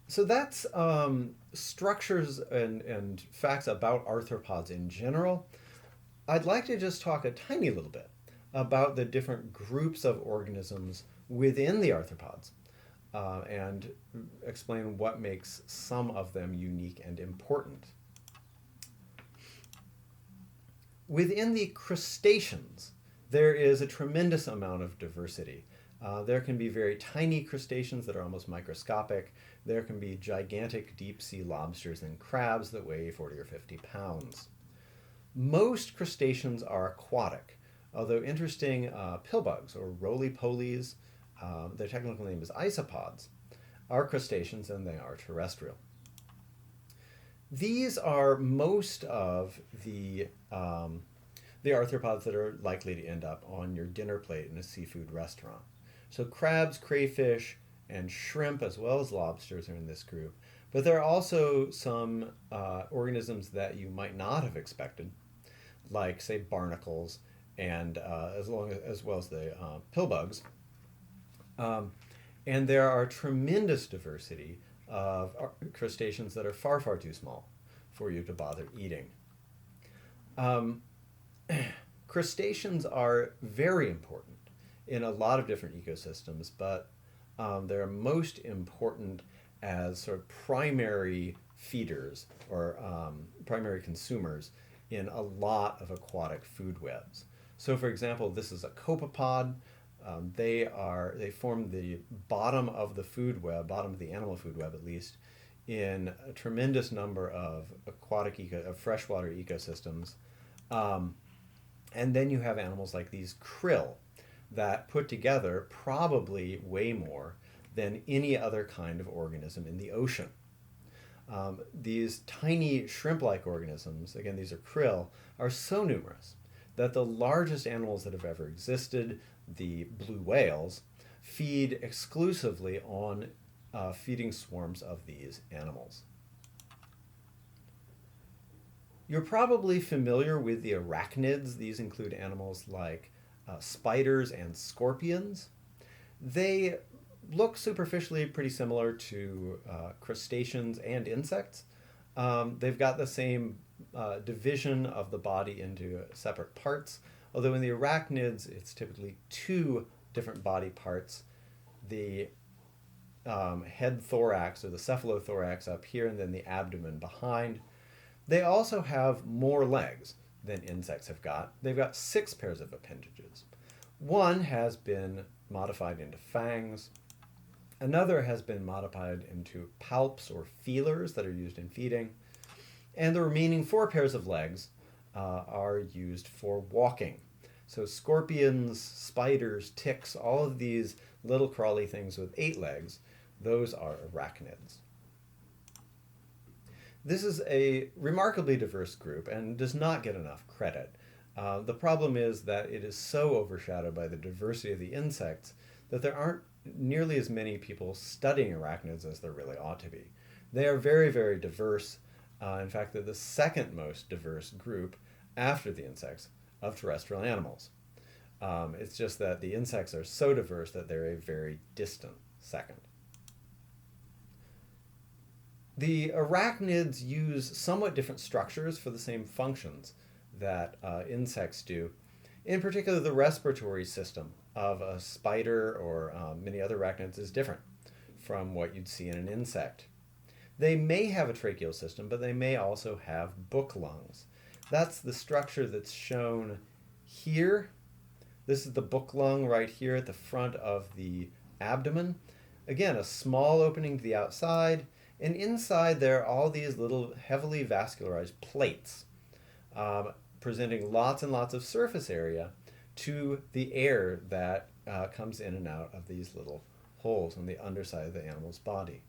So that's structures and facts about arthropods in general. I'd like to just talk a tiny little bit about the different groups of organisms within the arthropods and explain what makes some of them unique and important. Within the crustaceans, there is a tremendous amount of diversity. There can be very tiny crustaceans that are almost microscopic. There can be gigantic deep sea lobsters and crabs that weigh 40 or 50 pounds. Most crustaceans are aquatic, although interesting pillbugs or roly-polies, their technical name is isopods, are crustaceans and they are terrestrial. These are most of the arthropods that are likely to end up on your dinner plate in a seafood restaurant. So crabs, crayfish, and shrimp, as well as lobsters, are in this group. But there are also some organisms that you might not have expected, like say barnacles, and as well as the pillbugs. Um, and there are tremendous diversity of crustaceans that are far, far too small for you to bother eating. Um, Crustaceans are very important in a lot of different ecosystems, but they're most important as sort of primary feeders or primary consumers in a lot of aquatic food webs. So, for example, this is a copepod. They form the bottom of the food web, bottom of the animal food web at least, in a tremendous number of of freshwater ecosystems. Um, and then you have animals like these krill that put together probably weigh more than any other kind of organism in the ocean. These tiny shrimp-like organisms, again, these are krill, are so numerous that the largest animals that have ever existed, the blue whales, feed exclusively on feeding swarms of these animals. You're probably familiar with the arachnids. These include animals like spiders and scorpions. They look superficially pretty similar to crustaceans and insects. They've got the same division of the body into separate parts, although in the arachnids, it's typically two different body parts. The head thorax or the cephalothorax up here, and then the abdomen behind. They also have more legs than insects have got. They've got 6 pairs of appendages. One has been modified into fangs. Another has been modified into palps or feelers that are used in feeding. And the remaining 4 pairs of legs are used for walking. So scorpions, spiders, ticks, all of these little crawly things with 8 legs, those are arachnids. This is a remarkably diverse group and does not get enough credit. The problem is that it is so overshadowed by the diversity of the insects that there aren't nearly as many people studying arachnids as there really ought to be. They are very, very diverse. In fact, they're the second most diverse group after the insects of terrestrial animals. It's just that the insects are so diverse that they're a very distant second. The arachnids use somewhat different structures for the same functions that insects do. In particular, the respiratory system of a spider or many other arachnids is different from what you'd see in an insect. They may have a tracheal system, but they may also have book lungs. That's the structure that's shown here. This is the book lung right here at the front of the abdomen. Again, a small opening to the outside, and inside there are all these little heavily vascularized plates, presenting lots and lots of surface area to the air that comes in and out of these little holes on the underside of the animal's body.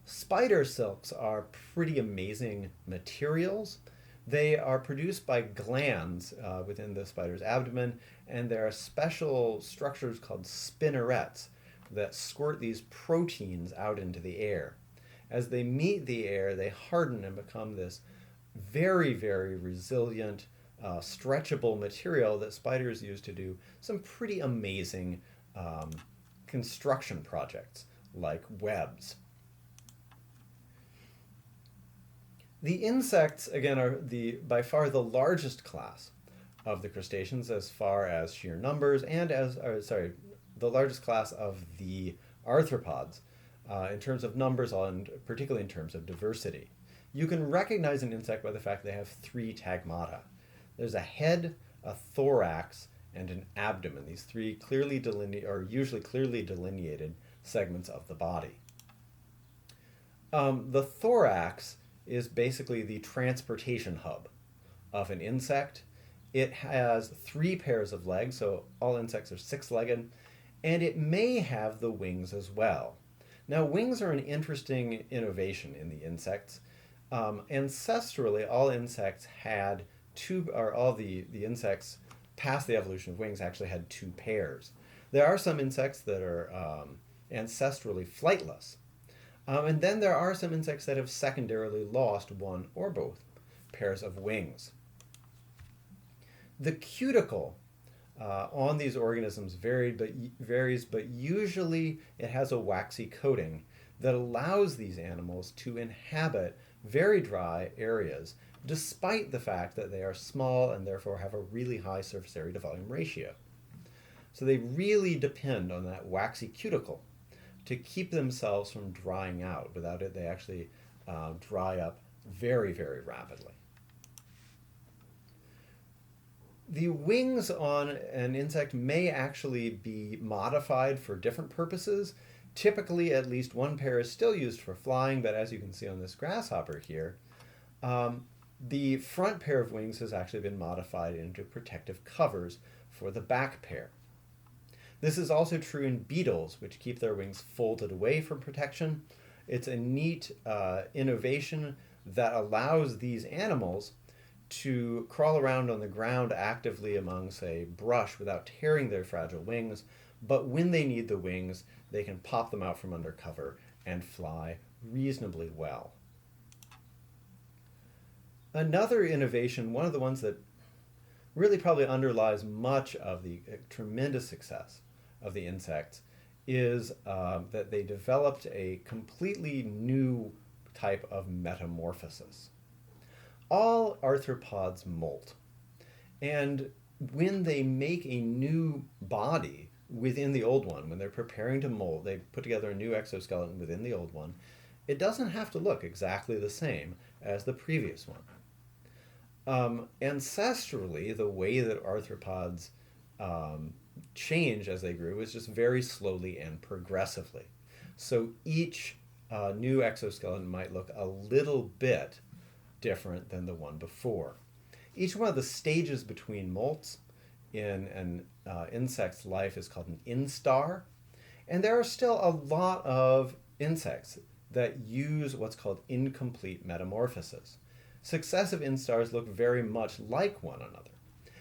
Spider silks are pretty amazing materials. They are produced by glands within the spider's abdomen, and there are special structures called spinnerets that squirt these proteins out into the air. As they meet the air, they harden and become this very, very resilient, stretchable material that spiders use to do some pretty amazing construction projects like webs. The insects, again, are by far the largest class of the crustaceans as far as sheer numbers, and the largest class of the arthropods in terms of numbers, and particularly in terms of diversity. You can recognize an insect by the fact they have three tagmata. There's a head, a thorax, and an abdomen. These three usually clearly delineated segments of the body. The thorax is basically the transportation hub of an insect. It has three pairs of legs, so all insects are six-legged, and it may have the wings as well. Now, wings are an interesting innovation in the insects. Ancestrally, all insects had all the insects past the evolution of wings actually had two pairs. There are some insects that are ancestrally flightless. And then there are some insects that have secondarily lost one or both pairs of wings. The cuticle on these organisms varies, but usually it has a waxy coating that allows these animals to inhabit very dry areas, despite the fact that they are small and therefore have a really high surface area to volume ratio. So they really depend on that waxy cuticle to keep themselves from drying out. Without it, they actually dry up very, very rapidly. The wings on an insect may actually be modified for different purposes. Typically, at least one pair is still used for flying, but as you can see on this grasshopper here, the front pair of wings has actually been modified into protective covers for the back pair. This is also true in beetles, which keep their wings folded away for protection. It's a neat innovation that allows these animals to crawl around on the ground actively among, say, brush without tearing their fragile wings, but when they need the wings, they can pop them out from under cover and fly reasonably well. Another innovation, one of the ones that really probably underlies much of the tremendous success of the insects, is that they developed a completely new type of metamorphosis. All arthropods molt, and when they make a new body within the old one, when they're preparing to molt, they put together a new exoskeleton within the old one, it doesn't have to look exactly the same as the previous one. Ancestrally, the way that arthropods change as they grew was just very slowly and progressively. So each new exoskeleton might look a little bit different than the one before. Each one of the stages between molts in an insect's life is called an instar, and there are still a lot of insects that use what's called incomplete metamorphosis. Successive instars look very much like one another.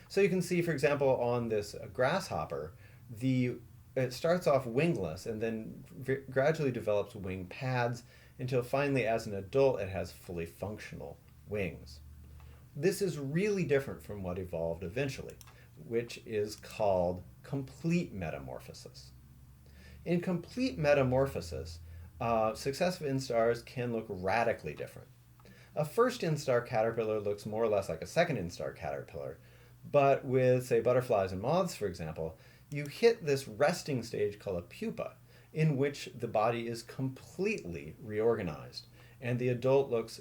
So you can see, for example, on this grasshopper, it starts off wingless and then gradually develops wing pads until finally, as an adult, it has fully functional wings. This is really different from what evolved eventually, which is called complete metamorphosis. In complete metamorphosis, successive instars can look radically different. A first instar caterpillar looks more or less like a second instar caterpillar, but with, say, butterflies and moths, for example, you hit this resting stage called a pupa, in which the body is completely reorganized, and the adult looks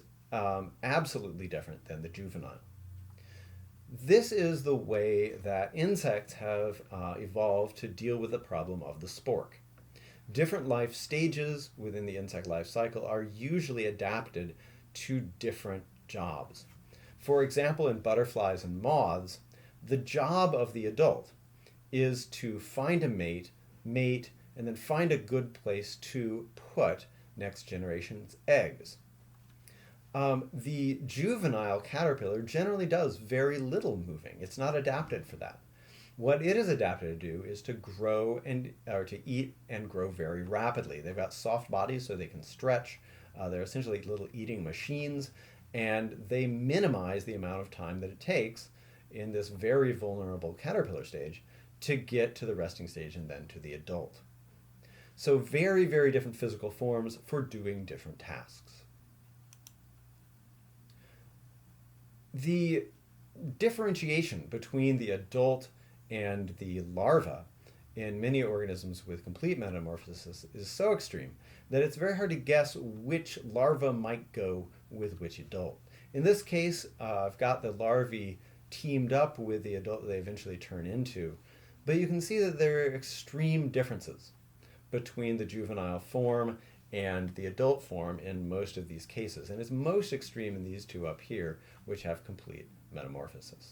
absolutely different than the juvenile. This is the way that insects have evolved to deal with the problem of the spork. Different life stages within the insect life cycle are usually adapted to different jobs. For example, in butterflies and moths, the job of the adult is to find a mate, and then find a good place to put next generation's eggs. The juvenile caterpillar generally does very little moving. It's not adapted for that. What it is adapted to do is to grow or to eat and grow very rapidly. They've got soft bodies so they can stretch. They're essentially little eating machines, and they minimize the amount of time that it takes in this very vulnerable caterpillar stage to get to the resting stage and then to the adult. So very, very different physical forms for doing different tasks. The differentiation between the adult and the larva in many organisms with complete metamorphosis is so extreme that it's very hard to guess which larva might go with which adult. In this case, I've got the larvae teamed up with the adult they eventually turn into, but you can see that there are extreme differences between the juvenile form and the adult form in most of these cases. And it's most extreme in these two up here, which have complete metamorphosis.